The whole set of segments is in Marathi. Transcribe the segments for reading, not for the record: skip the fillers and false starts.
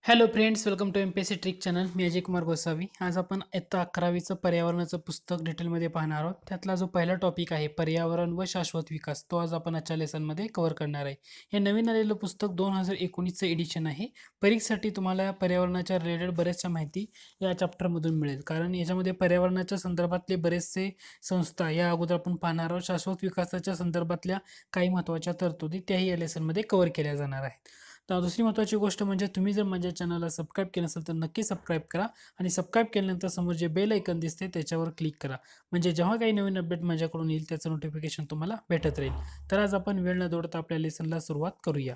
Hello friends, welcome to MPSC trick channel. मी अजय कुमार गोसावी. आज आपण इयत्ता 11वीचं पर्यावरणाचं पुस्तक डिटेलमध्ये पाहणार आहोत. त्यातला जो पहिला टॉपिक आहे पर्यावरण व शाश्वत विकास, तो आज आपण आजच्या लेसनमध्ये कव्हर करणार आहे. हे नवीन आलेलं पुस्तक 2019चं एडिशन आहे. परीक्षेसाठी तुम्हाला पर्यावरणाच्या रिलेटेड बऱ्याचशा माहिती या चॅप्टरमधून मिळेल, कारण याच्यामध्ये पर्यावरणाच्या संदर्भातले बरेचसे संस्था या अगोदर आपण पाहणार आहोत. शाश्वत विकासाच्या संदर्भातल्या काही महत्त्वाच्या तरतुदी त्याही या लेसनमध्ये कव्हर केल्या जाणार आहेत. तर दुसरी महत्त्वाची गोष्ट म्हणजे तुम्ही जर माझ्या चॅनलला सबस्क्राईब केलं नसेल तर नक्की सबस्क्राईब करा आणि सबस्क्राईब केल्यानंतर समोर जे बेल आयकन दिसते त्याच्यावर क्लिक करा, म्हणजे जेव्हा काही नवीन अपडेट माझ्याकडून येईल त्याचं नोटिफिकेशन तुम्हाला भेटत राहील. तर आज आपण वेळ न दौडता आपल्या लेसनला सुरुवात करूया.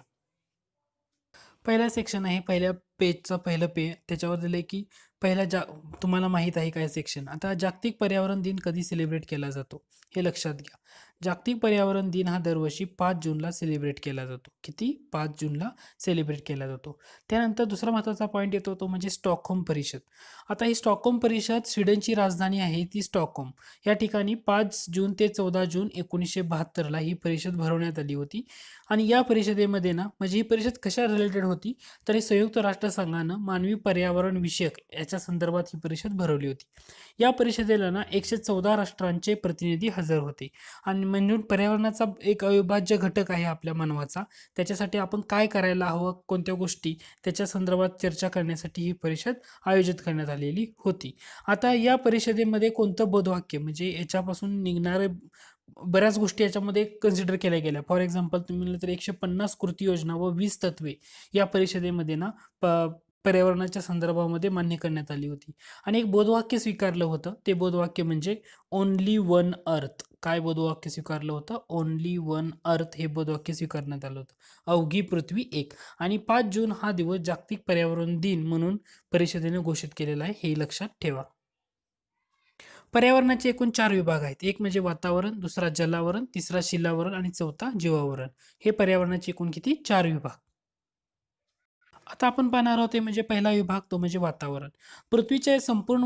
पहिला सेक्शन आहे, पहिल्या पेजचं पहिलं त्याच्यावर दिलं की पहिला तुम्हाला माहीत आहे काय सेक्शन. आता जागतिक पर्यावरण दिन कधी सेलिब्रेट केला जातो हे लक्षात घ्या. जागतिक पर्यावरण दिन हा दरवर्षी 5 जूनला सेलिब्रेट केला जातो. किती? 5 जूनला सेलिब्रेट केला जातो. त्यानंतर दुसरा महत्त्वाचा पॉईंट येतो तो म्हणजे स्टॉकहोम परिषद. आता ही स्टॉकहोम परिषद स्वीडनची राजधानी आहे ती स्टॉकहोम. या ठिकाणी 5 जून ते 14 जून 1972ला ही परिषद भरवण्यात आली होती. आणि या परिषदेमध्ये ना, म्हणजे ही परिषद कशा रिलेटेड होती, तर ही संयुक्त राष्ट्रसंघानं मानवी पर्यावरण विषयक याच्या संदर्भात ही परिषद भरवली होती. या परिषदेला ना 114 राष्ट्रांचे प्रतिनिधी हजर होते. आणि म्हणून पर्यावरणाचा एक अविभाज्य घटक आहे आपल्या मानवाचा. त्याच्यासाठी आपण काय करायला हवं, कोणत्या गोष्टी, त्याच्या संदर्भात चर्चा करण्यासाठी ही परिषद आयोजित करण्यात आलेली होती. आता या परिषदेमध्ये कोणतं बोधवाक्य, म्हणजे याच्यापासून निघणारे बऱ्याच गोष्टी याच्यामध्ये कन्सिडर केल्या गेल्या. फॉर एक्झाम्पल तुम्ही म्हणलं तर 150 कृती योजना व 20 तत्वे या परिषदेमध्ये ना पर्यावरणाच्या संदर्भामध्ये मान्य करण्यात आली होती. आणि एक बोधवाक्य स्वीकारलं होतं. ते बोधवाक्य म्हणजे ओनली वन अर्थ. काय बोधवाक्य स्वीकारलं होतं? ओनली वन अर्थ हे बोधवाक्य स्वीकारण्यात आलं होतं. अवघी पृथ्वी एक. आणि 5 जून हा दिवस जागतिक पर्यावरण दिन म्हणून परिषदेने घोषित केलेला आहे, हे लक्षात ठेवा. पर्यावरणाचे एकूण 4 विभाग आहेत. एक म्हणजे वातावरण, दुसरा जलावरण, तिसरा शिलावरण आणि चौथा जीवावरण. हे पर्यावरणाचे एकूण किती? 4 विभाग. आता आपण पाहणार आहोत ते म्हणजे पहिला विभाग, तो म्हणजे वातावरण. पृथ्वीच्या संपूर्ण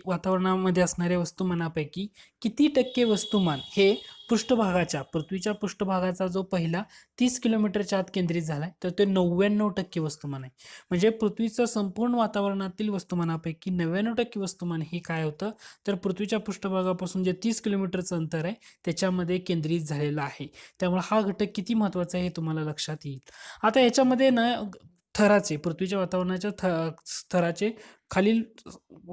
वातावरणामध्ये असणाऱ्या वस्तुमानापैकी किती टक्के वस्तुमान हे पृथ्वीच्या पृष्ठभागाचा जो पहिला 30 किलोमीटरच्या आत केंद्रित झालाय, तर ते 99% वस्तुमान आहे. म्हणजे पृथ्वीचं संपूर्ण वातावरणातील वस्तुमानापैकी 99% वस्तुमान हे काय होतं, तर पृथ्वीच्या पृष्ठभागापासून जे 30 किलोमीटरचं अंतर आहे त्याच्यामध्ये केंद्रित झालेलं आहे. त्यामुळे हा घटक किती महत्त्वाचा आहे हे तुम्हाला लक्षात येईल. आता याच्यामध्ये ना पृथ्वीच्या वातावरणाच्या स्तराचे खालील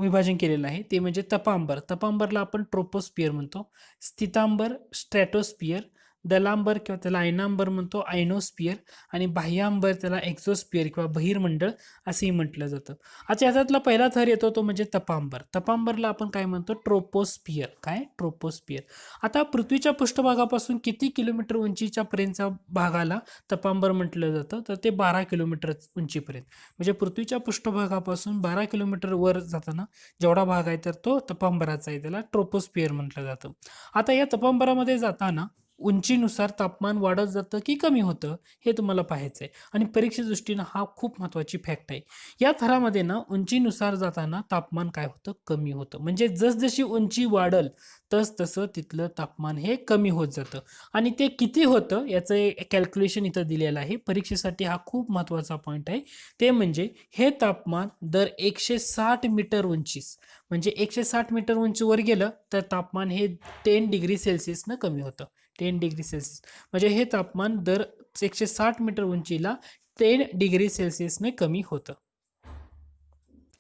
विभाजन केलेलं आहे, ते म्हणजे तपांबर. तपांबरला आपण ट्रोपोस्फियर म्हणतो. स्थितांबर स्ट्रॅटोस्फियर. दलांबर किंवा त्याला आयनांबर म्हणतो, आयनोस्फियर. आणि बाह्यांबर त्याला एक्झोस्फियर किंवा बहिर्मंडळ असेही म्हटलं जातं. आता याच्यातला पहिला थर येतो तो म्हणजे तपांबर. तपांबरला आपण काय म्हणतो? ट्रोपोस्फियर. काय? ट्रोपोस्फियर. आता पृथ्वीच्या पृष्ठभागापासून किती किलोमीटर उंचीच्या पर्यंतच्या भागाला तपांबर म्हटलं जातं, तर ते 12 किलोमीटर उंचीपर्यंत. म्हणजे पृथ्वीच्या पृष्ठभागापासून 12 किलोमीटर वर जाताना जेवढा भाग आहे तर तो तपांबराचा आहे, त्याला ट्रोपोस्फियर म्हटलं जातं. आता या तपांबरामध्ये जाताना उंचीनुसार तापमान वाढत जातं की कमी होतं हे तुम्हाला पाहायचं आहे. आणि परीक्षे दृष्टीनं हा खूप महत्त्वाची फॅक्ट आहे. या थरामध्ये ना उंचीनुसार जाताना तापमान काय होतं? कमी होतं. म्हणजे जसजशी उंची वाढल तसं तिथलं तापमान हे कमी होत जातं. आणि ते किती होतं याचं कॅल्क्युलेशन इथं दिलेलं आहे. परीक्षेसाठी हा खूप महत्त्वाचा पॉईंट आहे. ते म्हणजे हे तापमान दर 160 मीटर उंचीस, म्हणजे 160 मीटर उंचीवर गेलं तर तापमान हे 10 डिग्री सेल्सिअसनं कमी होतं. 10 डिग्री सेल्सिअस म्हणजे हे तापमान दर 160 मीटर उंचीला 10 डिग्री सेल्सिअसने कमी होतं.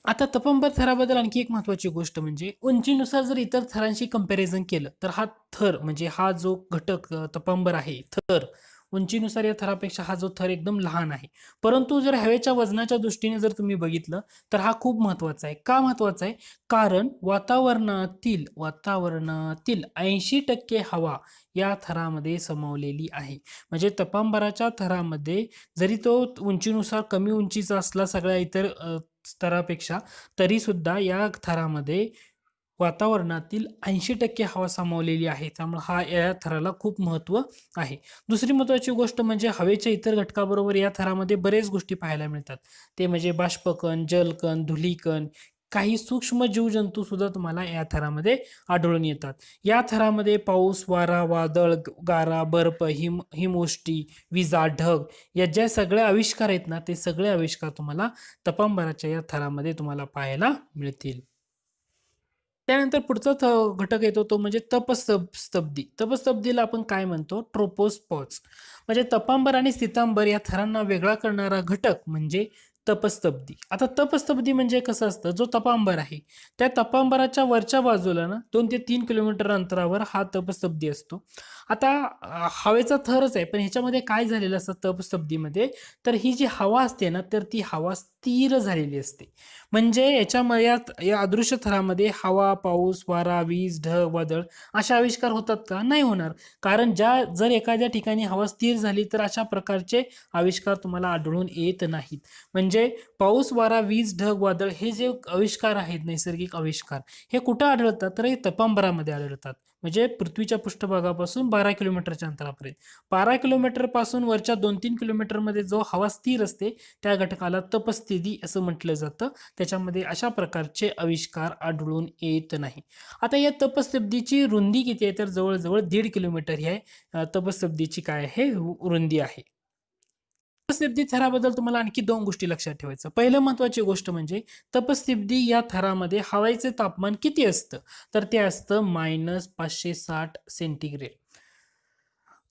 आता तपांबर थराबद्दल आणखी एक महत्त्वाची गोष्ट म्हणजे उंचीनुसार जर इतर थरांशी कंपॅरिझन केलं तर हा थर, म्हणजे हा जो घटक तपांबर आहे थर, उंचीनुसार या थरापेक्षा हा जो थर एकदम लहान आहे. परंतु जर हवेच्या वजनाच्या दृष्टीने जर तुम्ही बघितलं तर हा खूप महत्त्वाचा आहे. का महत्त्वाचा आहे? कारण वातावरणातील 80% हवा या थरामध्ये समावलेली आहे. म्हणजे तपांबराच्या थरामध्ये जरी तो उंचीनुसार कमी उंचीचा असला सगळ्या इतर स्तरापेक्षा, तरी सुद्धा या थरामध्ये वातावरणातील 80% हवा सामावलेली आहे. त्यामुळे हा या थराला खूप महत्त्व आहे. दुसरी महत्त्वाची गोष्ट म्हणजे हवेच्या इतर घटकाबरोबर या थरामध्ये बरेच गोष्टी पाहायला मिळतात. ते म्हणजे बाष्पकण, जलकण, धुलीकण, काही सूक्ष्म जीवजंतू सुद्धा तुम्हाला या थरामध्ये आढळून येतात. या थरामध्ये पाऊस, वारा, वादळ, गारा, बर्फ, हिमवृष्टी, विजा, ढग या ज्या सगळ्या आविष्कार आहेत ना, ते सगळे आविष्कार तुम्हाला तपांबराच्या या थरामध्ये तुम्हाला पाहायला मिळतील. त्यानंतर पुढचा घटक येतो तो म्हणजे तपस्तब्दी. तपस्तब्दीला आपण काय म्हणतो? ट्रोपोस्पॉज. म्हणजे तपांबर आणि स्थितांबर या थरांना वेगळा करणारा घटक म्हणजे तपस्तब्दी. आता तपस्तब्दी म्हणजे कसं असतं, जो तपांबर आहे त्या तपांबराच्या वरच्या बाजूला ना 2 ते 3 किलोमीटर अंतरावर हा तपस्तब्दी असतो. आता हवेचा थरच आहे, पण ह्याच्यामध्ये काय झालेलं असतं तपस्तब्दीमध्ये, तर ही जी हवा असते ना, तर ती हवा स्थिर झालेली असते. म्हणजे याच्यामध्ये या अदृश्य थरामध्ये हवा, पाऊस, वारा, वीज, ढग, वादळ असे आविष्कार होतात का? नाही होणार. कारण जर एखाद्या ठिकाणी हवा स्थिर झाली तर अशा प्रकारचे आविष्कार तुम्हाला आढळून येत नाहीत. म्हणजे पाऊस, वारा, वीज, ढग, वादळ हे जे आविष्कार आहेत, नैसर्गिक आविष्कार, हे कुठं आढळतात? तर हे तपांबरामध्ये आढळतात. म्हणजे पृथ्वीच्या पृष्ठभागापासून 12 किलोमीटरच्या अंतरापर्यंत. 12 किलोमीटर पासून वरच्या 2-3 किलोमीटरमध्ये जो हवा स्थिर असते त्या घटकाला तपस्थिती असं म्हटलं जातं. त्याच्यामध्ये अशा प्रकारचे आविष्कार आढळून येत नाही. आता या तपस्तब्दीची रुंदी किती आहे? तर जवळजवळ 1.5 किलोमीटर ही आहे तपस्तब्दीची काय आहे रुंदी आहे. तपस्तिब्दी थराबद्दल तुम्हाला आणखी 2 गोष्टी लक्षात ठेवायचं. पहिलं महत्त्वाची गोष्ट म्हणजे तपस्तिब्दी या थरामध्ये हवेचे तापमान किती असतं? तर ते असतं -560 सेंटीग्रेड.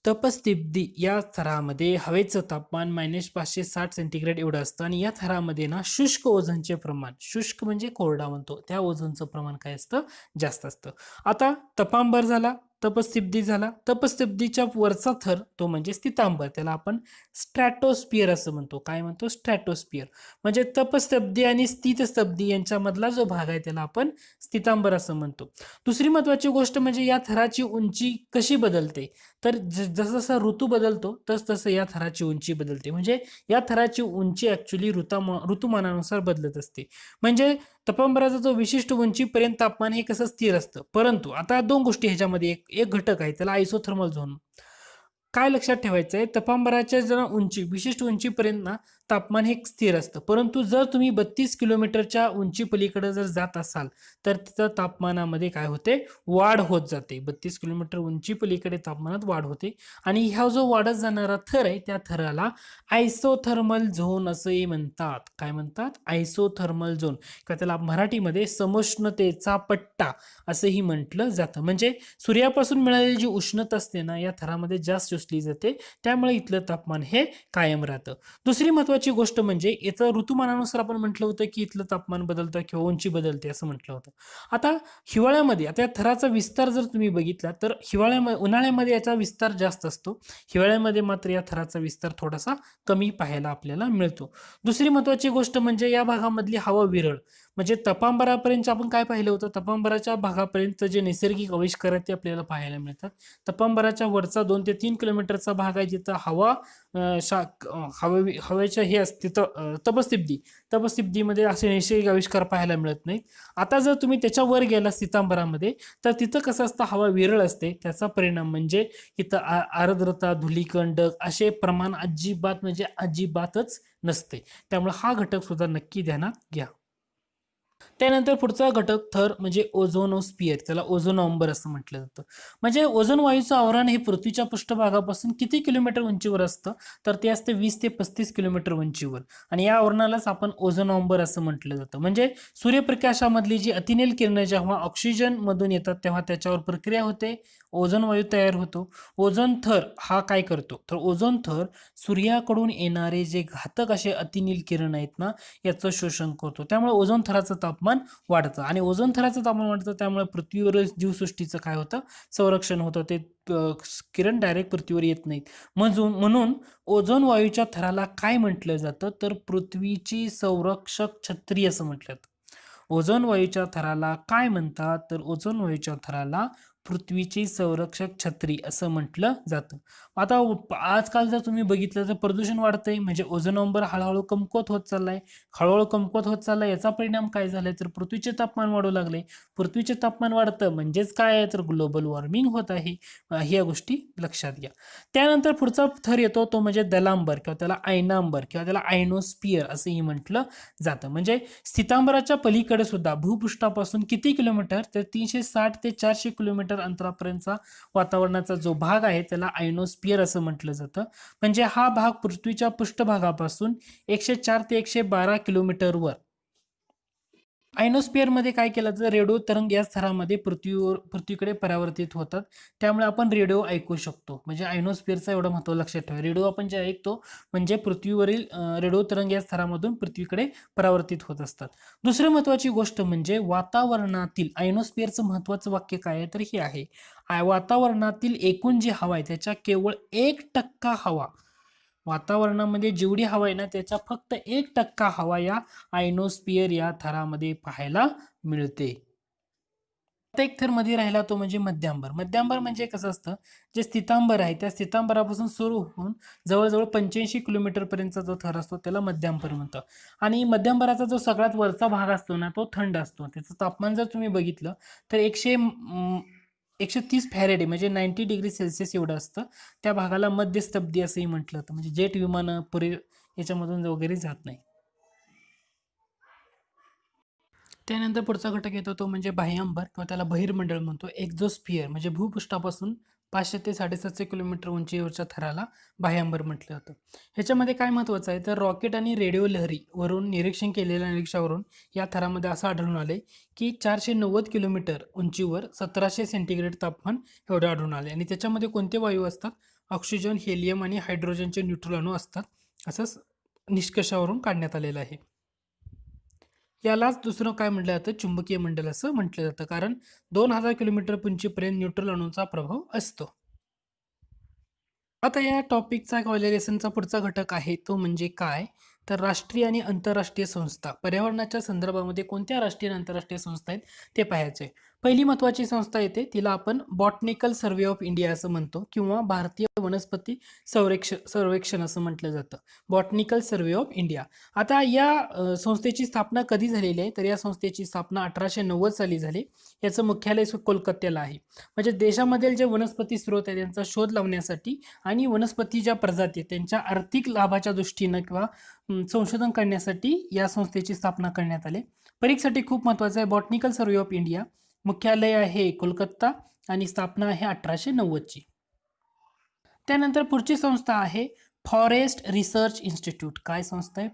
तपस्तिब्दी या थरामध्ये हवेचं तापमान -560 सेंटीग्रेड एवढं असतं आणि या थरामध्ये ना शुष्क ओझोनचे प्रमाण, शुष्क म्हणजे कोरडा म्हणतो, त्या ओझोनचं प्रमाण काय असतं? जास्त असतं. आता तपांबर झाला, तपस्तिब्दी झाला. तपस्तिब्दीच्या वरचा थर तो म्हणजे स्थितांबर, त्याला आपण स्ट्रॅटोस्फिअर असं म्हणतो. काय म्हणतो? स्ट्रॅटोस्फिअर. म्हणजे तपस्तब्दी आणि स्थितस्तब्दी यांच्यामधला जो भाग आहे त्याला आपण स्थितांबर असं म्हणतो. दुसरी महत्त्वाची गोष्ट म्हणजे या थराची उंची कशी बदलते? तर जसं ऋतू बदलतो तसं या थराची उंची बदलते. म्हणजे या थराची उंची ॲक्च्युअली ऋतुमानानुसार बदलत असते. म्हणजे तपांबराचा जो विशिष्ट उंचीपर्यंत तापमान हे कसं स्थिर असतं. परंतु आता 2 गोष्टी ह्याच्यामध्ये एक एक घटक आहे त्याला आयसोथर्मल झोन. काय लक्षात ठेवायचं आहे, तपांबराच्या जर उंची विशिष्ट उंचीपर्यंत ना तापमान हे स्थिर असतं. परंतु जर तुम्ही 32 किलोमीटरच्या उंची पलीकडे जर जात असाल, तर तिथं तापमानामध्ये काय होते? वाढ होत जाते. 32 किलोमीटर उंची पलीकडे तापमानात वाढ होते आणि ह्या जो वाढत जाणारा थर आहे, त्या थराला आयसोथर्मल झोन असंही म्हणतात. काय म्हणतात? आयसोथर्मल झोन किंवा त्याला मराठीमध्ये समोष्णतेचा पट्टा असंही म्हटलं जातं. म्हणजे सूर्यापासून मिळालेली जी उष्णता असते ना, या थरामध्ये जास्त शोषली जाते. त्यामुळे इथलं तापमान हे कायम राहतं. दुसरी महत्त्वाची गोष्ट म्हणजे इथं ऋतुमानानुसार आपण म्हटलं होतं, की इथलं तापमान बदलतं किंवा उंची बदलते असं म्हटलं होतं. आता हिवाळ्यामध्ये आता या थराचा विस्तार जर तुम्ही बघितला, तर उन्हाळ्यामध्ये याचा विस्तार जास्त असतो. हिवाळ्यामध्ये मात्र या थराचा विस्तार थोडासा कमी पाहायला आपल्याला मिळतो. दुसरी महत्त्वाची गोष्ट म्हणजे या भागामधली हवा विरळ. म्हणजे तपांबरापर्यंत आपण काय पाहिलं होतं? तपांबराच्या भागापर्यंत जे नैसर्गिक आविष्कार आहेत ते आपल्याला पाहायला मिळतात. तपांबराच्या वरचा 2 ते 3 किलोमीटरचा भाग आहे जिथं हवा हवेच्या हे असते तपस्तिब्दी. तपस्तिब्दीमध्ये असे नैसर्गिक आविष्कार पाहायला मिळत नाहीत. आता जर तुम्ही त्याच्यावर गेला सीतांबरामध्ये, तर तिथं कसं असतं? हवा विरळ असते. त्याचा परिणाम म्हणजे इथं आर्द्रता, धुलीकण, डग असे प्रमाण अजिबात म्हणजे अजिबातच नसते. त्यामुळे हा घटक सुद्धा नक्की ध्यानात घ्या. त्यानंतर पुढचा घटक थर म्हणजे ओझोनोस्फिअर, त्याला ओझोनॉम्बर असं म्हटलं जातं. म्हणजे ओझोन वायूचं आवरण हे पृथ्वीच्या पृष्ठभागापासून किती किलोमीटर उंचीवर असतं? तर ते असते 20 ते 35 किलोमीटर उंचीवर आणि या आवरणालाच आपण ओझोनॉम्बर असं म्हटलं जातं. म्हणजे सूर्यप्रकाशामधली जी अतिनील किरणं जेव्हा ऑक्सिजन मधून येतात तेव्हा त्याच्यावर प्रक्रिया होते, ओझोन वायू तयार होतो. ओझोन थर हा काय करतो? तर ओझोन थर सूर्याकडून येणारे जे घातक असे अतिनील किरण आहेत ना, याचं शोषण करतो. त्यामुळे ओझोन थराचं तापमान वाढतं आणि ओझोन थराचं तापमान वाढतं त्यामुळे पृथ्वीवरील जीवसृष्टीचं काय होतं? संरक्षण होतं. ते किरण डायरेक्ट पृथ्वीवर येत नाहीत. म्हणून ओझोन वायूच्या थराला काय म्हटलं जातं? तर पृथ्वीची संरक्षक छत्री असं म्हटलं जातं. ओझोन वायूच्या थराला काय म्हणतात? तर ओझोन वायूच्या थराला पृथ्वीची संरक्षक छत्री असं म्हटलं जातं. आता आजकाल जर तुम्ही बघितलं तर प्रदूषण वाढतंय, म्हणजे ओझोन अंबर हळूहळू कमकुवत होत चाललाय. हळूहळू कमकुवत होत चाललाय, याचा परिणाम काय झालाय तर पृथ्वीचे तापमान वाढू लागले. पृथ्वीचे तापमान वाढतं म्हणजेच काय आहे तर ग्लोबल वॉर्मिंग होत आहे. ह्या गोष्टी लक्षात घ्या. त्यानंतर पुढचा थर येतो तो म्हणजे दलांबर किंवा त्याला आयनांबर किंवा त्याला आयनोस्फिअर असंही म्हटलं जातं. म्हणजे स्थितांबराच्या पलीकडे सुद्धा भूपृष्ठापासून किती किलोमीटर तर 360 ते 400 किलोमीटर अंतरापर्यंतचा वातावरणाचा जो भाग आहे त्याला आयनोस्फिअर असं म्हटलं जातं. म्हणजे हा भाग पृथ्वीच्या पृष्ठभागापासून 104 ते 112 किलोमीटरवर. आयनोस्फिअर मध्ये काय केलं तर रेडिओ तरंग या स्तरामध्ये पृथ्वीकडे परावर्तित होतात. त्यामुळे आपण रेडिओ ऐकू शकतो. म्हणजे आयनोस्फिअरचं एवढं महत्त्व लक्षात ठेवा. रेडिओ आपण जे ऐकतो म्हणजे पृथ्वीवरील रेडिओ तरंग या स्तरामधून पृथ्वीकडे परावर्तित होत असतात. दुसरी महत्त्वाची गोष्ट म्हणजे वातावरणातील आयनोस्फिअरचं महत्त्वाचं वाक्य काय आहे तर हे आहे, वातावरणातील एकूण जी हवा आहे त्याच्या केवळ 1% हवा, वातावरणामध्ये जेवढी हवा आहे ना त्याच्या फक्त 1% हवा या आयनोस्फिअर या थरामध्ये पाहायला मिळते. आता एक थर मध्ये राहिला तो म्हणजे मध्यांबर. मध्यांबर म्हणजे कसं असतं, जे स्थितांबर आहे त्या स्थितांबरापासून सुरू होऊन जवळजवळ 85 किलोमीटर पर्यंतचा जो थर असतो त्याला मध्यांबर म्हणतात. आणि मध्यांबराचा जो सगळ्यात वरचा भाग असतो ना तो थंड असतो. त्याचं तापमान जर तुम्ही बघितलं तर 130 फॅरेडे म्हणजे 90 डिग्री सेल्सिअस एवढं असतं. त्या भागाला मध्यस्तब्दी असंही म्हटलं जातं. म्हणजे जेट विमानं पुरे याच्यामधून वगैरे जात नाही. त्यानंतर पुढचा घटक येतो तो म्हणजे बाह्यांबर किंवा त्याला बहिर्मंडळ म्हणतो. एक्झोस्फिअर म्हणजे भूपृष्ठापासून 500 ते 750 किलोमीटर उंचीवरच्या थराला बाह्यांबर म्हटलं जातं. ह्याच्यामध्ये काय महत्त्वाचं आहे तर रॉकेट आणि रेडिओ लहरी वरून निरीक्षण केलेल्या निरीक्षणावरून या थरामध्ये असं आढळून आले की 490 किलोमीटर उंचीवर 1700 सेंटीग्रेड तापमान एवढं आढळून आले. आणि त्याच्यामध्ये कोणते वायू असतात, ऑक्सिजन, हेलियम आणि हायड्रोजनचे न्यूट्रल अणू असतात असं निष्कर्षावरून काढण्यात आलेलं आहे. यालाच दुसरं काय म्हटलं जातं, चुंबकीय मंडल असं म्हटलं जातं. कारण 2000 किलोमीटर उंचीपर्यंत न्यूट्रल अणूंचा प्रभाव असतो. आता या टॉपिकचा कॉलेरेशनचा पुढचा घटक आहे तो म्हणजे काय तर राष्ट्रीय आणि आंतरराष्ट्रीय संस्था. पर्यावरणाच्या संदर्भामध्ये कोणत्या राष्ट्रीय आणि आंतरराष्ट्रीय संस्था आहेत ते पाहायचे. पहिली महत्त्वाची संस्था येते तिला आपण बॉटनिकल सर्वे ऑफ इंडिया असं म्हणतो किंवा भारतीय वनस्पती सर्वेक्षण असं म्हटलं जातं. Botanical survey of India. आता या संस्थेची स्थापना कधी झालेली आहे तर या संस्थेची स्थापना 1890 साली झाली. याचं मुख्यालय कोलकात्याला आहे. म्हणजे देशामधील जे वनस्पती स्रोत आहे त्यांचा शोध लावण्यासाठी आणि वनस्पती ज्या प्रजाती त्यांच्या आर्थिक लाभाच्या दृष्टीनं किंवा संशोधन करण्यासाठी या संस्थेची स्थापना करण्यात आली. परीक्षेसाठी खूप महत्त्वाचं आहे. बॉटनिकल सर्वे ऑफ इंडिया, मुख्यालय आहे कोलकाता आणि स्थापना आहे 1890 ची. त्यानंतर पुढची संस्था आहे फॉरेस्ट रिसर्च इन्स्टिट्यूट. काय संस्था आहे?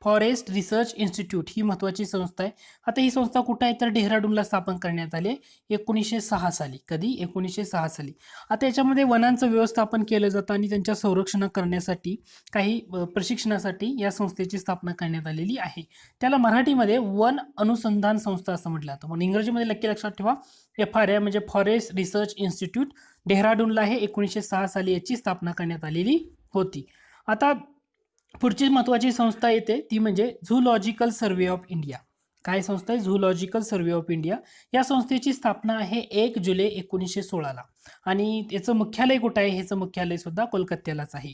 फॉरेस्ट रिसर्च इन्स्टिट्यूट ही महत्त्वाची संस्था आहे. आता ही संस्था कुठं आहे तर डेहराडूनला स्थापन करण्यात आली 1906 साली. कधी? 1906 साली. आता याच्यामध्ये वनांचं व्यवस्थापन केलं जातं आणि त्यांच्या संरक्षण करण्यासाठी काही प्रशिक्षणासाठी या संस्थेची स्थापना करण्यात आलेली आहे. त्याला मराठीमध्ये वन अनुसंधान संस्था असं म्हटलं जातं. म्हणून इंग्रजीमध्ये नक्की लक्षात ठेवा, FRI म्हणजे फॉरेस्ट रिसर्च इन्स्टिट्यूट, डेहराडूनला आहे. 1906 साली याची स्थापना करण्यात आलेली होती. आता पुढची महत्त्वाची संस्था येते ती म्हणजे झूलॉजिकल सर्वे ऑफ इंडिया. काय संस्था आहे? Zoological survey of India. या संस्थेची स्थापना आहे 1 जुलै 1916 ला आणि याचं मुख्यालय कुठं आहे? ह्याचं मुख्यालय सुद्धा कोलकात्यालाच आहे.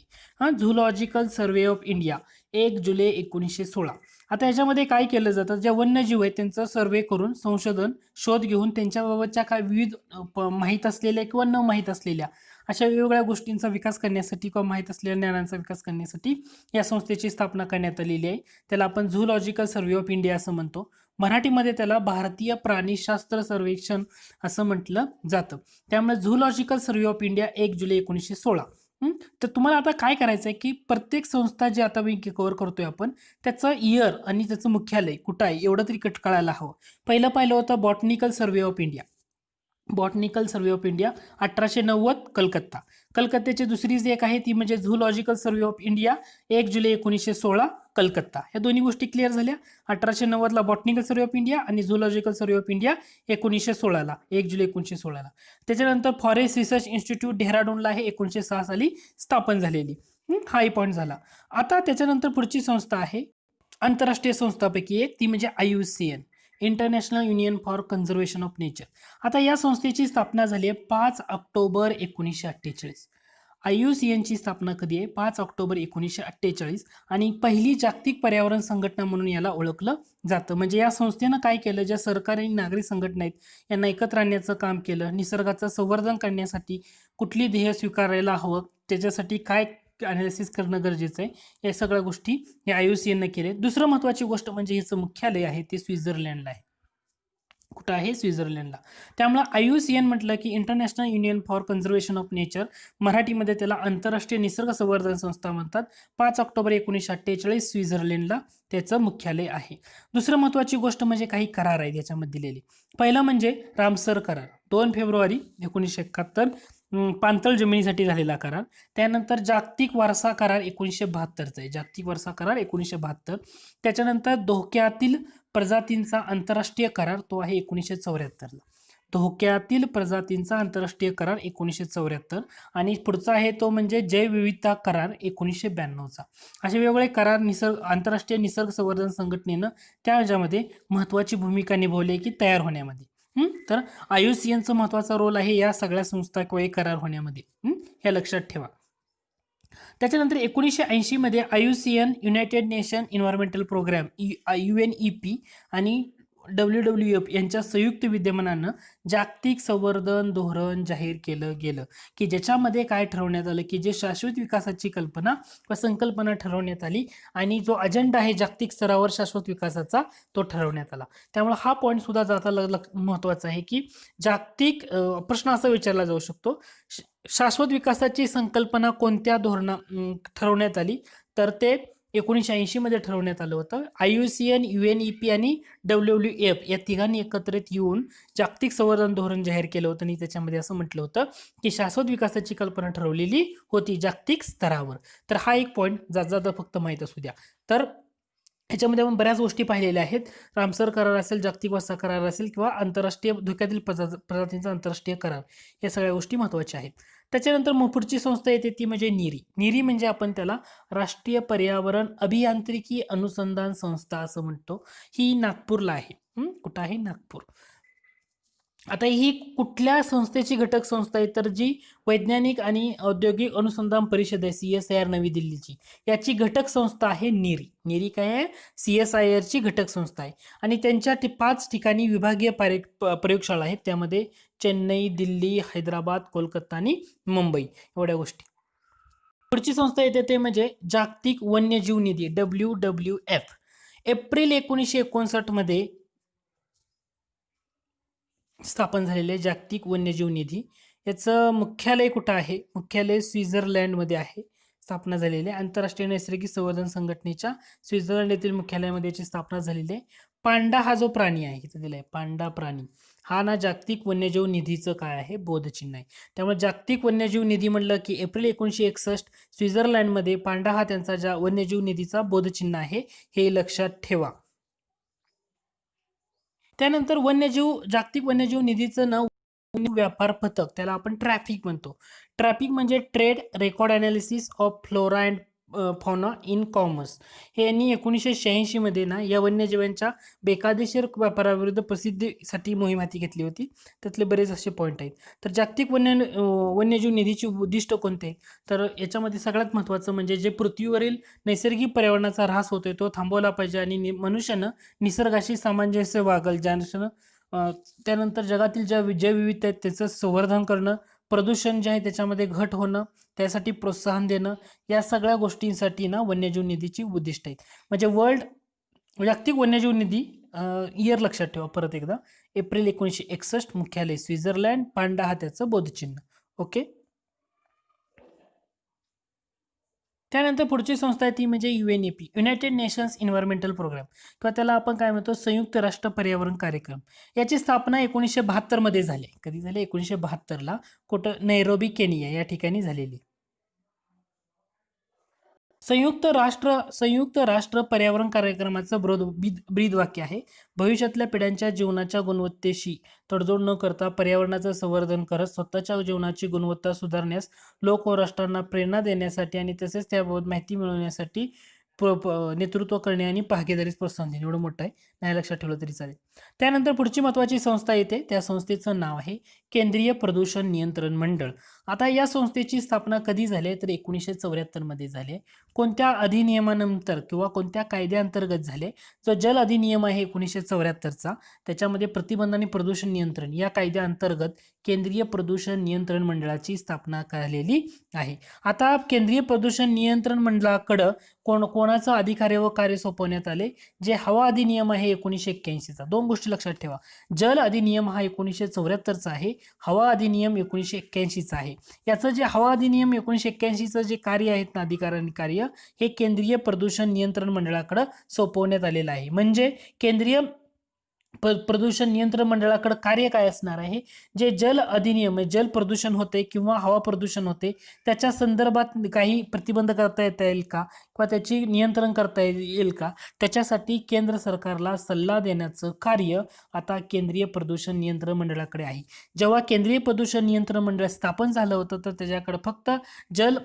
झूलॉजिकल सर्वे ऑफ इंडिया 1 जुलै 1916. आता याच्यामध्ये काय केलं जातं, ज्या वन्यजीव आहेत त्यांचं सर्वे करून संशोधन शोध घेऊन त्यांच्याबाबतच्या काय विविध माहीत असलेल्या किंवा न माहीत असलेल्या अशा वेगवेगळ्या गोष्टींचा विकास करण्यासाठी किंवा माहीत असलेल्या ज्ञानांचा विकास करण्यासाठी या संस्थेची स्थापना करण्यात आलेली आहे. त्याला आपण झूलॉजिकल सर्वे ऑफ इंडिया असं म्हणतो. मराठीमध्ये त्याला भारतीय प्राणीशास्त्र सर्वेक्षण असं म्हटलं जातं. त्यामुळे झूलॉजिकल सर्वे ऑफ इंडिया 1 जुलै 1916. तर तुम्हाला आता काय करायचं आहे की प्रत्येक संस्था जी आता मी कव्हर करतोय आपण त्याचं इयर आणि त्याचं मुख्यालय कुठं आहे एवढं तरी कळायला हवं. पहिलं पाहिलं होतं botanical survey of India. Botanical survey of India 1890 Calcutta. कलकत्त्याची दुसरी जी एक आहे ती म्हणजे झूलॉजिकल सर्वे ऑफ इंडिया 1 जुलै 1916 कलकत्ता. या दोन्ही गोष्टी क्लिअर झाल्या. 1890 ला बॉटनिकल सर्वे ऑफ इंडिया आणि झूलॉजिकल सर्वे ऑफ इंडिया 1916 ला 1 जुलै 1916 ला. त्याच्यानंतर फॉरेस्ट रिसर्च इन्स्टिट्यूट डेहराडूनला आहे 1906 साली स्थापन झालेली. हाही पॉईंट झाला. आता त्याच्यानंतर पुढची संस्था आहे आंतरराष्ट्रीय संस्थापैकी एक ती म्हणजे IUCN. International union for conservation of nature. आता या संस्थेची स्थापना झाली आहे 5 ऑक्टोबर 1948. IUCN ची स्थापना कधी आहे? 5 ऑक्टोबर 1948. आणि पहिली जागतिक पर्यावरण संघटना म्हणून याला ओळखलं जातं. म्हणजे या संस्थेनं काय केलं, ज्या सरकारी आणि नागरी संघटना आहेत यांना एकत्र आणण्याचं काम केलं. निसर्गाचं संवर्धन करण्यासाठी कुठली ध्येय स्वीकारायला हवं, त्याच्यासाठी काय अनालिसिस करणं गरजेचं आहे, या सगळ्या गोष्टी या IUCN केले. दुसरं महत्त्वाची गोष्ट म्हणजे याचं मुख्यालय आहे ते स्वित्झर्लंडला आहे. कुठं आहे? स्वित्झर्लंडला. त्यामुळे IUCN म्हटलं की international union for conservation of nature, मराठीमध्ये त्याला आंतरराष्ट्रीय निसर्ग संवर्धन संस्था म्हणतात. 5 ऑक्टोबर 1948 स्वित्झर्लंडला त्याचं मुख्यालय आहे. दुसरं महत्त्वाची गोष्ट म्हणजे काही करार आहेत याच्यामध्ये दिलेले. पहिलं म्हणजे रामसर करार 2 फेब्रुवारी 1971, पाणथळ जमिनीसाठी झालेला करार. त्यानंतर जागतिक वारसा करार 1972चा आहे, जागतिक वारसा करार 1972. त्याच्यानंतर धोक्यातील प्रजातींचा आंतरराष्ट्रीय करार, तो आहे 1974ला. धोक्यातील प्रजातींचा आंतरराष्ट्रीय करार 1974. आणि पुढचा आहे तो म्हणजे जैवविविधता करार 1992चा. असे वेगवेगळे करार आंतरराष्ट्रीय निसर्ग संवर्धन संघटनेनं त्याच्यामध्ये महत्त्वाची भूमिका निभावली की तयार होण्यामध्ये. तर IUCNचा महत्त्वाचा रोल आहे या सगळ्या संस्था किंवा करार होण्यामध्ये, हे लक्षात ठेवा. त्याच्यानंतर 1980 मध्ये IUCN United Nation environmental programme UNEP आणि WWF यांच्या संयुक्त विद्यमानानं जागतिक संवर्धन धोरण जाहीर केलं गेलं, की ज्याच्यामध्ये काय ठरवण्यात आलं की जे शाश्वत विकासाची कल्पना व संकल्पना ठरवण्यात आली आणि जो अजेंडा आहे जागतिक स्तरावर शाश्वत विकासाचा तो ठरवण्यात आला. त्यामुळे हा पॉईंट सुद्धा जाता महत्त्वाचा आहे की जागतिक प्रश्न असा विचारला जाऊ शकतो, शाश्वत विकासाची संकल्पना कोणत्या धोरणा ठरवण्यात आली, तर ते 1980 मध्ये ठरवण्यात आलं होतं. IUCN, UNEP आणि WWF या तिघांनी एकत्रित येऊन जागतिक संवर्धन धोरण जाहीर केलं होतं आणि त्याच्यामध्ये असं म्हटलं होतं की शाश्वत विकासाची कल्पना ठरवलेली होती जागतिक स्तरावर. तर हा एक पॉईंट जाता फक्त माहीत असू द्या. तर ह्याच्यामध्ये आपण बऱ्याच गोष्टी पाहिलेल्या आहेत. रामसर करार असेल, जागतिक वारसा करार असेल किंवा आंतरराष्ट्रीय धोक्यातील प्रजातींचा आंतरराष्ट्रीय करार, या सगळ्या गोष्टी महत्त्वाच्या आहेत. त्याच्यानंतर मग पुढची संस्था येते ती म्हणजे नीरी. नीरी म्हणजे आपण त्याला राष्ट्रीय पर्यावरण अभियांत्रिकी अनुसंधान संस्था असं म्हणतो. ही नागपूरला आहे. कुठं आहे? नागपूर. आता ही कुठल्या संस्थेची घटक संस्था आहे, तर जी वैज्ञानिक आणि औद्योगिक अनुसंधान परिषद आहे CSIR नवी दिल्लीची, याची घटक संस्था आहे नीरी. नीरी काय आहे? CSIR ची घटक संस्था आहे. आणि त्यांच्या 5 ठिकाणी विभागीय प्रयोगशाळा आहेत, त्यामध्ये चेन्नई, दिल्ली, हैदराबाद, कोलकाता आणि मुंबई, एवढ्या गोष्टी. पुढची संस्था येते ते म्हणजे जागतिक वन्यजीव निधी WWF. एप्रिल 1959 मध्ये स्थापन झालेले जागतिक वन्यजीव निधी. याचं मुख्यालय कुठं आहे? मुख्यालय स्वित्झर्लंडमध्ये आहे. स्थापना झालेली आंतरराष्ट्रीय नैसर्गिक संवर्धन संघटनेच्या स्वित्झर्लंड येथील मुख्यालयामध्ये याची स्थापना झालेली आहे. पांडा हा जो प्राणी आहे, इथे दिलाय पांडा प्राणी, हा ना जागतिक वन्यजीव निधीचं काय आहे? बोधचिन्ह आहे. त्यामुळे जागतिक वन्यजीव निधी म्हणलं की एप्रिल 1961 स्वित्झर्लंडमध्ये पांडा हा त्यांचा वन्यजीव निधीचा बोधचिन्ह आहे, हे लक्षात ठेवा. त्यानंतर जागतिक वन्यजीव निधीचं नाव व्यापार पथक, त्याला आपण ट्रॅफिक म्हणतो. ट्रॅफिक म्हणजे trade record analysis of flora and fauna in commerce. हे यांनी 1986 मध्ये ना या वन्यजीवांच्या बेकायदेशीर व्यापाराविरुद्ध प्रसिद्धीसाठी मोहीम हाती घेतली होती. त्यातले बरेच असे पॉईंट आहेत. तर जागतिक वन्यजीव निधीची उद्दिष्ट कोणते? तर याच्यामध्ये सगळ्यात महत्त्वाचं म्हणजे जे पृथ्वीवरील नैसर्गिक पर्यावरणाचा ऱ्हास होतोय तो थांबवला पाहिजे आणि मनुष्यानं निसर्गाशी सामंजस्य वागल, ज्यानुसार त्यानंतर जगातील ज्या जैवविविधता आहेत त्याचं संवर्धन करणं, प्रदूषण जे आहे त्याच्यामध्ये घट होणं, त्यासाठी प्रोत्साहन देणं, या सगळ्या गोष्टींसाठी ना वन्यजीव निधीची उद्दिष्ट आहेत. म्हणजे जागतिक वन्यजीव निधी इयर लक्षात ठेवा परत एकदा, एप्रिल 1961, मुख्यालय स्वित्झर्लंड, पांडा हा त्याचं बोधचिन्ह. ओके. त्यानंतर पुढची संस्था आहे ती म्हणजे UNEP, United Nations environmental programme, किंवा त्याला आपण काय म्हणतो संयुक्त राष्ट्र पर्यावरण कार्यक्रम. याची स्थापना 1972 मध्ये झाली. कधी झाली? 1972ला. कुठं? नैरोबी, केनिया या ठिकाणी झालेली. संयुक्त राष्ट्र पर्यावरण कार्यक्रमाचं ब्रीद वाक्य आहे, भविष्यातल्या पिढ्यांच्या जीवनाच्या गुणवत्तेशी तडजोड न करता पर्यावरणाचं संवर्धन करत स्वतःच्या जीवनाची गुणवत्ता सुधारण्यास लोक व राष्ट्रांना प्रेरणा देण्यासाठी आणि तसेच त्याबाबत माहिती मिळवण्यासाठी नेतृत्व करणे आणि भागीदारीस प्रोत्साहन देणे, एवढं मोठं आहे, नाही लक्षात ठेवलं तरी चालेल. त्यानंतर पुढची महत्त्वाची संस्था येते, त्या संस्थेचं नाव आहे केंद्रीय प्रदूषण नियंत्रण मंडळ. आता या संस्थेची स्थापना कधी झाली तर 1974 मध्ये झाली. कोणत्या अधिनियमानंतर किंवा कोणत्या कायद्याअंतर्गत झाले? जो जल अधिनियम आहे 1974चा, त्याच्यामध्ये प्रतिबंध आणि प्रदूषण नियंत्रण या कायद्याअंतर्गत केंद्रीय प्रदूषण नियंत्रण मंडळाची स्थापना झालेली आहे. आता केंद्रीय प्रदूषण नियंत्रण मंडळाकडं कोणाचं अधिकार व कार्य सोपवण्यात आले? जे हवा अधिनियम आहे 1981चा. दोन गोष्टी लक्षात ठेवा, जल अधिनियम हा 1974चा आहे, हवा अधिनियम 1981चा आहे. याचं जे हवा अधिनियम 1981चं जे कार्य आहेत ना, अधिकार आणि कार्य, हे केंद्रीय प्रदूषण नियंत्रण मंडळाकडे सोपवण्यात आलेलं आहे. म्हणजे केंद्रीय प्रदूषण नियंत्रण मंडळाकडे कार्य काय असणार आहे? जे जल अधिनियम, जल प्रदूषण होते किंवा हवा प्रदूषण होते, त्याच्या संदर्भात काही प्रतिबंध करता येता येईल का, किंवा त्याची नियंत्रण करता येईल का, त्याच्यासाठी केंद्र सरकारला सल्ला देण्याचं कार्य आता केंद्रीय प्रदूषण नियंत्रण मंडळाकडे आहे. जेव्हा केंद्रीय प्रदूषण नियंत्रण मंडळ स्थापन झालं होतं तर त्याच्याकडे फक्त जल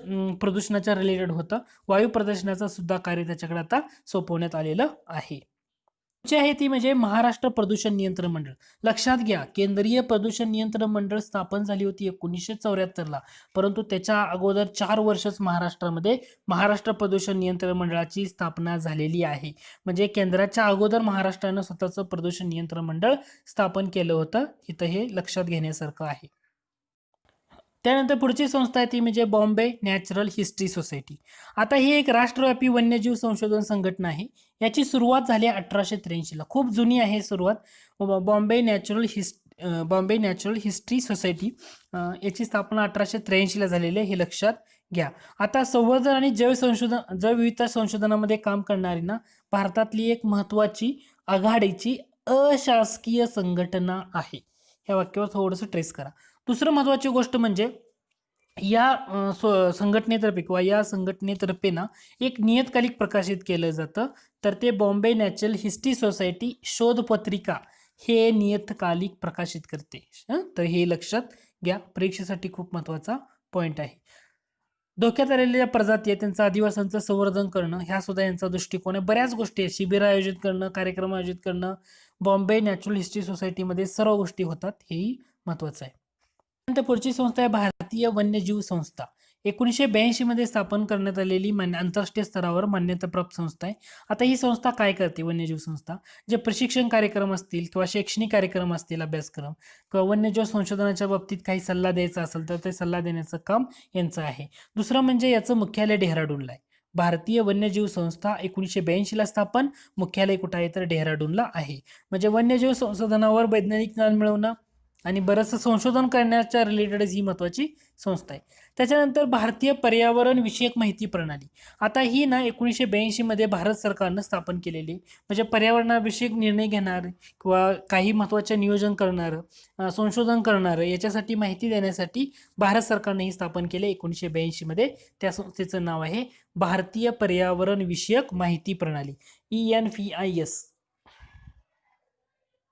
प्रदूषणाच्या रिलेटेड होतं, वायू प्रदूषणाचं सुद्धा कार्य त्याच्याकडे आता सोपवण्यात आलेलं आहे. जी आहे ती म्हणजे महाराष्ट्र प्रदूषण नियंत्रण मंडळ. लक्षात घ्या, केंद्रीय प्रदूषण नियंत्रण मंडळ स्थापन झाली होती 1974ला, परंतु त्याच्या अगोदर 4 वर्षच महाराष्ट्रामध्ये महाराष्ट्र प्रदूषण नियंत्रण मंडळाची स्थापना झालेली आहे. म्हणजे केंद्राच्या अगोदर महाराष्ट्रानं स्वतःचं प्रदूषण नियंत्रण मंडळ स्थापन केलं होतं. इथं हे लक्षात घेण्यासारखं आहे. त्यानंतर पुढची संस्था आहे ती म्हणजे बॉम्बे नॅचरल हिस्ट्री सोसायटी. आता ही एक राष्ट्रव्यापी वन्यजीव संशोधन संघटना आहे. याची सुरुवात झाली 1883ला. खूप जुनी आहे सुरुवात. बॉम्बे नॅचरल हिस्ट्री सोसायटी, याची स्थापना 1883ला झालेली आहे, हे लक्षात घ्या. आता संवर्धन आणि जैवविविधता संशोधनामध्ये काम करणारी ना भारतातली एक महत्वाची आघाडीची अशासकीय संघटना आहे. ह्या वाक्यावर थोडंसं ट्रेस करा. दुसरं महत्त्वाची गोष्ट म्हणजे या संघटनेतर्फे किंवा या संघटनेतर्फे ना एक नियतकालिक प्रकाशित केलं जातं, तर ते बॉम्बे नॅचरल हिस्ट्री सोसायटी शोधपत्रिका हे नियतकालिक प्रकाशित करते. तर हे लक्षात घ्या, परीक्षेसाठी खूप महत्त्वाचा पॉईंट आहे. धोक्यात आलेल्या प्रजाती आहे त्यांचं आदिवासांचं संवर्धन करणं, ह्या सुद्धा यांचा दृष्टिकोन आहे. बऱ्याच गोष्टी आहेत, शिबिर आयोजित करणं, कार्यक्रम आयोजित करणं, बॉम्बे नॅचरल हिस्ट्री सोसायटीमध्ये सर्व गोष्टी होतात, हेही महत्त्वाचं आहे. त्यानंतर पुढची संस्था आहे भारतीय वन्यजीव संस्था. 1982 मध्ये स्थापन करण्यात आलेली आंतरराष्ट्रीय स्तरावर मान्यताप्राप्त संस्था आहे. आता ही संस्था काय करते? वन्यजीव संस्था जे प्रशिक्षण कार्यक्रम असतील किंवा शैक्षणिक कार्यक्रम असतील, अभ्यासक्रम किंवा वन्यजीव संशोधनाच्या बाबतीत काही सल्ला द्यायचा असेल तर ते सल्ला देण्याचं काम यांचं आहे. दुसरं म्हणजे याचं मुख्यालय डेहराडूनला आहे. भारतीय वन्यजीव संस्था 1982ला स्थापन, मुख्यालय कुठं आहे तर डेहराडूनला आहे. म्हणजे वन्यजीव संशोधनावर वैज्ञानिक ज्ञान मिळवणं आणि बरंचसं संशोधन करण्याच्या रिलेटेड ही महत्त्वाची संस्था आहे. त्याच्यानंतर भारतीय पर्यावरण विषयक माहिती प्रणाली. आता ही ना 1982 मध्ये भारत सरकारनं स्थापन केलेली, म्हणजे पर्यावरणाविषयक निर्णय घेणार किंवा काही महत्त्वाचे नियोजन करणारं, संशोधन करणारं, याच्यासाठी माहिती देण्यासाठी भारत सरकारने ही स्थापन केले 1982 मध्ये. त्या संस्थेचं नाव आहे भारतीय पर्यावरण विषयक माहिती प्रणाली, ENVIS.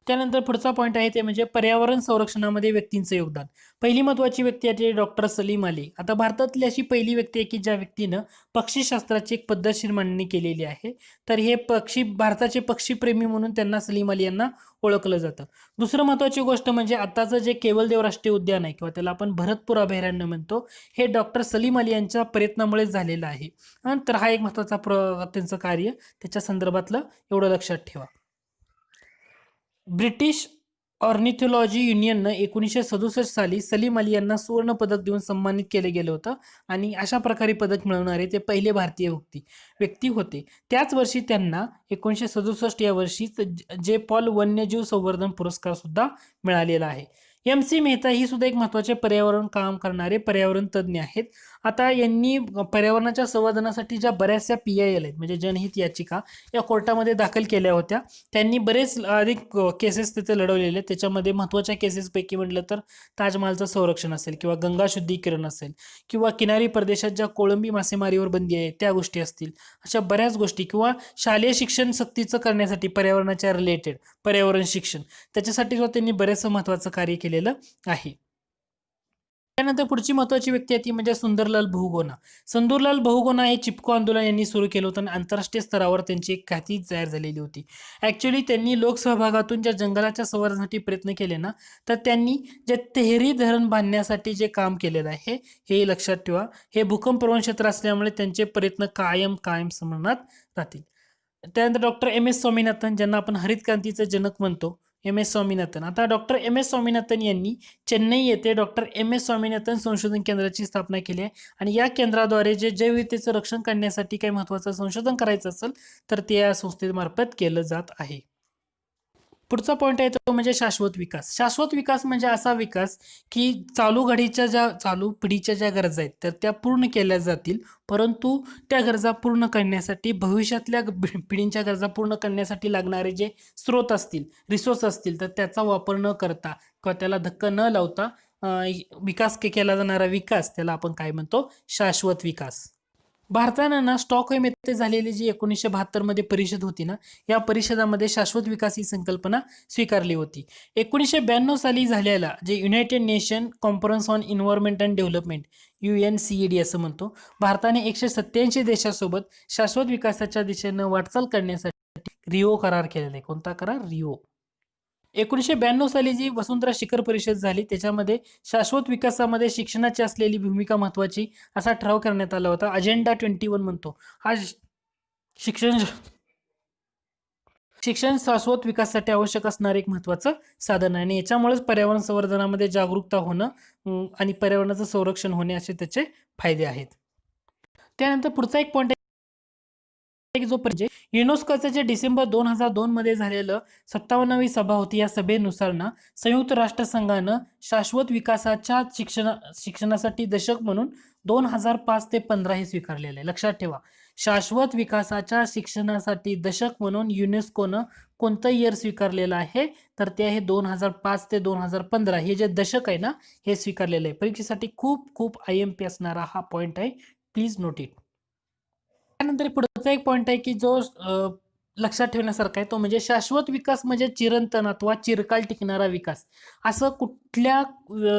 त्यानंतर पुढचा पॉईंट आहे ते म्हणजे पर्यावरण संरक्षणामध्ये व्यक्तींचं योगदान. पहिली महत्त्वाची व्यक्ती आहे डॉक्टर सलीम अली. आता भारतातली अशी पहिली व्यक्ती आहे की ज्या व्यक्तीनं पक्षीशास्त्राची एक पद्धतशीर मांडणी केलेली आहे. तर हे भारताचे पक्षीप्रेमी म्हणून त्यांना सलीम अली यांना ओळखलं जातं. दुसरं महत्त्वाची गोष्ट म्हणजे आताचं जे केवलदेव राष्ट्रीय उद्यान आहे किंवा त्याला आपण भरतपूर अभयारण्य म्हणतो, हे डॉक्टर सलीम अली यांच्या प्रयत्नामुळेच झालेलं आहे. तर हा एक महत्त्वाचा त्यांचं कार्य, त्याच्या संदर्भातलं एवढं लक्षात ठेवा. ब्रिटिश ऑर्निथॉलॉजी युनियननं 1967 साली सलीम अली यांना सुवर्ण पदक देऊन सन्मानित केले गेलं होतं आणि अशा प्रकारे पदक मिळवणारे ते पहिले भारतीय व्यक्ती होते. त्याच वर्षी त्यांना 1967 या वर्षी जे पॉल वन्यजीव संवर्धन पुरस्कार सुद्धा मिळालेला आहे. MC मेहता ही सुद्धा एक महत्त्वाचे पर्यावरण काम करणारे पर्यावरण तज्ज्ञ आहेत. आता यांनी पर्यावरणाच्या संवर्धनासाठी ज्या बऱ्याचशा PIL आहेत म्हणजे जनहित याचिका या कोर्टामध्ये दाखल केल्या होत्या. त्यांनी बरेच अधिक केसेस तिथे लढवलेले. त्याच्यामध्ये महत्त्वाच्या केसेसपैकी म्हटलं तर ताजमहालचं संरक्षण असेल किंवा गंगा शुद्धीकरण असेल किंवा किनारी प्रदेशात ज्या कोळंबी मासेमारीवर बंदी आहे त्या गोष्टी असतील, अशा बऱ्याच गोष्टी, किंवा शालेय शिक्षण सक्तीचं करण्यासाठी पर्यावरणाच्या रिलेटेड पर्यावरण शिक्षण, त्याच्यासाठी सुद्धा त्यांनी बरेचसं महत्त्वाचं कार्य केलेलं आहे. त्यानंतर पुढची महत्त्वाची व्यक्ती आहे ती म्हणजे सुंदरलाल बहुगुणा. सुंदरलाल बहुगुणा हे चिपको आंदोलन यांनी सुरू केलं होतं आणि आंतरराष्ट्रीय स्तरावर त्यांची एक ख्याती तयार झालेली होती. ॲक्च्युली त्यांनी लोकसहभागातून ज्या जंगलाच्या संवर्धनासाठी प्रयत्न केले ना, तर त्यांनी जे तेहरी धरण बांधण्यासाठी जे काम केलेलं आहे हे लक्षात ठेवा. हे भूकंप प्रवण क्षेत्र असल्यामुळे त्यांचे प्रयत्न कायम स्मरणात राहतील. त्यानंतर डॉक्टर एम एस स्वामीनाथन, ज्यांना आपण हरित क्रांतीचे जनक म्हणतो, एम एस स्वामीनाथन. आता डॉक्टर एम एस स्वामीनाथन यांनी चेन्नई येथे डॉक्टर एम एस स्वामीनाथन संशोधन केंद्राची स्थापना केली आहे आणि या केंद्राद्वारे जे जैवविविधतेचं रक्षण करण्यासाठी काही महत्त्वाचं संशोधन करायचं असेल तर ते या संस्थेमार्फत केलं जात आहे. पुढचा पॉईंट आहे तो म्हणजे शाश्वत विकास. शाश्वत विकास म्हणजे असा विकास की चालू पिढीच्या ज्या गरजा आहेत तर त्या पूर्ण केल्या जातील, परंतु त्या गरजा पूर्ण करण्यासाठी भविष्यातल्या पिढींच्या गरजा पूर्ण करण्यासाठी लागणारे जे स्रोत असतील, रिसोर्स असतील, तर त्याचा वापर न करता किंवा त्याला धक्का न लावता विकास केला जाणारा विकास त्याला आपण काय म्हणतो, शाश्वत विकास. भारतानं ना स्टॉकहोम येथे झालेली जी 1972 मध्ये परिषद होती ना, या परिषदामध्ये शाश्वत विकास ही संकल्पना स्वीकारली होती. 1992 साली झालेला जे United nation conference on environment and development, UNCED असं म्हणतो, भारताने 187 देशासोबत शाश्वत विकासाच्या दिशेनं वाटचाल करण्यासाठी रिओ करार केलेला आहे. कोणता करार? रिओ. 1992 साली जी वसुंधरा शिखर परिषद झाली त्याच्यामध्ये शाश्वत विकासामध्ये शिक्षणाची असलेली भूमिका महत्त्वाची असा ठराव करण्यात आला होता. अजेंडा 21 म्हणतो. हा शिक्षण शिक्षण शाश्वत विकासासाठी आवश्यक असणारं एक महत्त्वाचं साधन आहे आणि याच्यामुळेच पर्यावरण संवर्धनामध्ये जागरूकता होणं आणि पर्यावरणाचं संरक्षण होणे असे त्याचे फायदे आहेत. त्यानंतर पुढचा एक पॉईंट जो म्हणजे युनेस्कोचं जे डिसेंबर 2002 मध्ये झालेलं 57वी सभा होती, या सभेनुसार ना संयुक्त राष्ट्रसंघानं शाश्वत विकासाच्या शिक्षणासाठी दशक म्हणून 2005 ते 15 हे स्वीकारलेलं आहे. लक्षात ठेवा, शाश्वत विकासाच्या शिक्षणासाठी दशक म्हणून युनेस्कोनं कोणतं इयर स्वीकारलेलं आहे तर ते आहे 2005 ते 2015. हे जे दशक आहे ना हे स्वीकारलेलं आहे. परीक्षेसाठी खूप IMP असणारा हा पॉईंट आहे, प्लीज नोट इट. त्यानंतर पुढचा एक पॉईंट आहे की जो लक्षात ठेवण्यासारखा आहे तो म्हणजे शाश्वत विकास म्हणजे चिरंतन अथवा चिरकाल टिकणारा विकास असं कुठल्या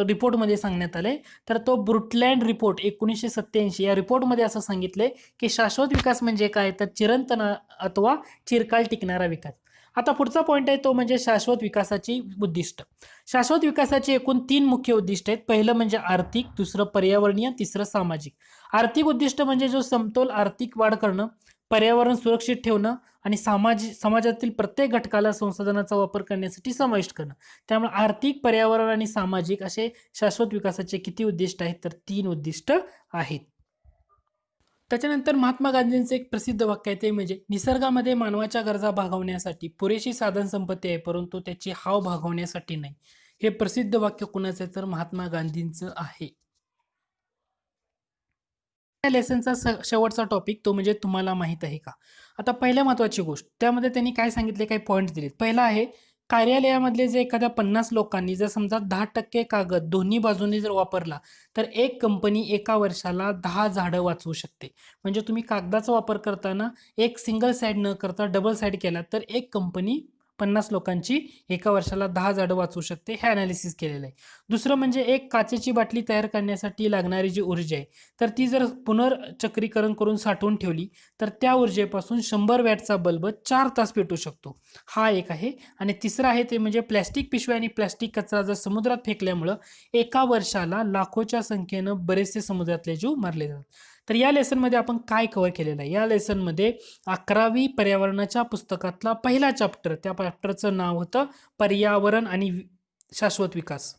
रिपोर्टमध्ये सांगण्यात आलंय तर तो ब्रुटलँड रिपोर्ट 1987 या रिपोर्टमध्ये असं सांगितलंय की शाश्वत विकास म्हणजे काय तर चिरंतन अथवा चिरकाल टिकणारा विकास. आता पुढचा पॉईंट आहे तो म्हणजे शाश्वत विकासाची उद्दिष्ट. शाश्वत विकासाची एकूण 3 मुख्य उद्दिष्ट आहेत. पहिलं म्हणजे आर्थिक, दुसरं पर्यावरणीय, तिसरं सामाजिक. आर्थिक उद्दिष्ट म्हणजे जो समतोल आर्थिक वाढ करणं, पर्यावरण सुरक्षित ठेवणं आणि समाजातील प्रत्येक घटकाला संसाधनाचा वापर करण्यासाठी समाविष्ट करणं. त्यामुळे आर्थिक, पर्यावरण आणि सामाजिक असे शाश्वत विकासाचे किती उद्दिष्ट आहेत तर 3 उद्दिष्ट आहेत. त्याच्यानंतर महात्मा गांधींचं एक प्रसिद्ध वाक्य आहे ते म्हणजे निसर्गामध्ये मानवाच्या गरजा भागवण्यासाठी पुरेशी साधन संपत्ती आहे, परंतु त्याची हाव भागवण्यासाठी नाही. हे प्रसिद्ध वाक्य कुणाचं आहे तर महात्मा गांधींचं आहे. या लेसनचा शेवटचा टॉपिक तो म्हणजे तुम्हाला माहित आहे का. आता पहिल्या महत्वाची गोष्ट त्यामध्ये त्यांनी काय सांगितले, काही पॉईंट दिलेत. पहिला आहे कार्यालयामधले जे एखाद्या 50 लोकांनी जर समजा 10% कागद दोन्ही बाजूंनी जर वापरला तर एक कंपनी एका वर्षाला 10 झाडं वाचवू शकते. म्हणजे तुम्ही कागदाचा वापर करताना एक सिंगल साईड न करता डबल साईड केला तर एक कंपनी 50 लोकांची एका वर्षाला 10 झाडं वाचवू शकते. हे अनालिसिस केलेलं आहे. दुसरं म्हणजे एक काचेची बाटली तयार करण्यासाठी लागणारी जी ऊर्जा आहे तर ती जर पुनर्चक्रीकरण करून साठवून ठेवली तर त्या ऊर्जेपासून 100 वॅटचा बल्ब 4 तास पेटू शकतो. हा एक आहे. आणि तिसरं आहे ते म्हणजे प्लॅस्टिक पिशव्या आणि प्लॅस्टिक कचरा जर समुद्रात फेकल्यामुळं एका वर्षाला लाखोच्या संख्येनं बरेचसे समुद्रातले जीव मारले जातात. तर या लेसनमध्ये आपण काय कव्हर केलेलं आहे, या लेसनमध्ये 11वी पर्यावरणाच्या पुस्तकातला पहिला चॅप्टर, त्या चॅप्टरचं नाव होतं पर्यावरण आणि शाश्वत विकास.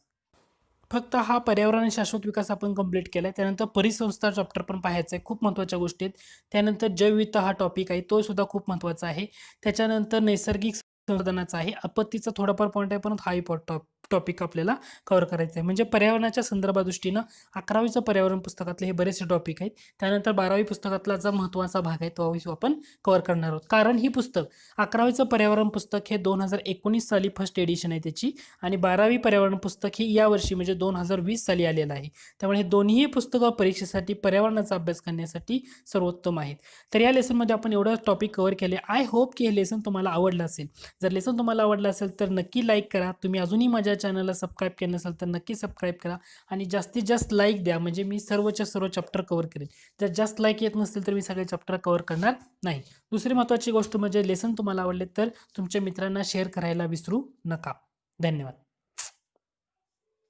फक्त हा पर्यावरण आणि शाश्वत विकास आपण कंप्लीट केलाय. त्यानंतर परिसंस्था चॅप्टर पण पाहायचं आहे, खूप महत्त्वाच्या गोष्टी आहेत. त्यानंतर जैवविविधता हा टॉपिक आहे, तो सुद्धा खूप महत्त्वाचा आहे. त्याच्यानंतर नैसर्गिक संवर्धनाचा आहे. आपत्तीचा थोडाफार पॉईंट आहे, परंतु हा टॉपिक आपल्याला कव्हर करायचा आहे. म्हणजे पर्यावरणाच्या संदर्भा दृष्टीनं 11वीचं पर्यावरण पुस्तकातले हे बरेचसे टॉपिक आहेत. त्यानंतर 12वी पुस्तकातला जो महत्त्वाचा भाग आहे तो आपण कव्हर करणार आहोत. कारण ही पुस्तक 11वीचं पर्यावरण पुस्तक हे 2019 साली फर्स्ट एडिशन आहे त्याची आणि 12वी पर्यावरण पुस्तक ही यावर्षी म्हणजे 2020 साली आलेलं आहे. त्यामुळे हे दोन्ही पुस्तकं परीक्षेसाठी पर्यावरणाचा अभ्यास करण्यासाठी सर्वोत्तम आहेत. तर या लेसनमध्ये आपण एवढं टॉपिक कव्हर केले. आय होप की हे लेसन तुम्हाला आवडलं असेल. जर लेसन तुम्हाला आवडलं असेल तर नक्की लाईक करा. तुम्ही अजूनही माझ्या चॅनलला सबस्क्राईब केलं नसेल तर नक्की सबस्क्राईब करा आणि जास्तीत जास्त लाईक द्या, म्हणजे मी सर्वच्या सर्व चॅप्टर कव्हर करेन. जर जास्त लाईक येत नसतील तर मी सगळे चॅप्टर कव्हर करणार नाही. दुसरी महत्त्वाची गोष्ट म्हणजे लेसन तुम्हाला आवडले तर तुमच्या मित्रांना शेअर करायला विसरू नका. धन्यवाद.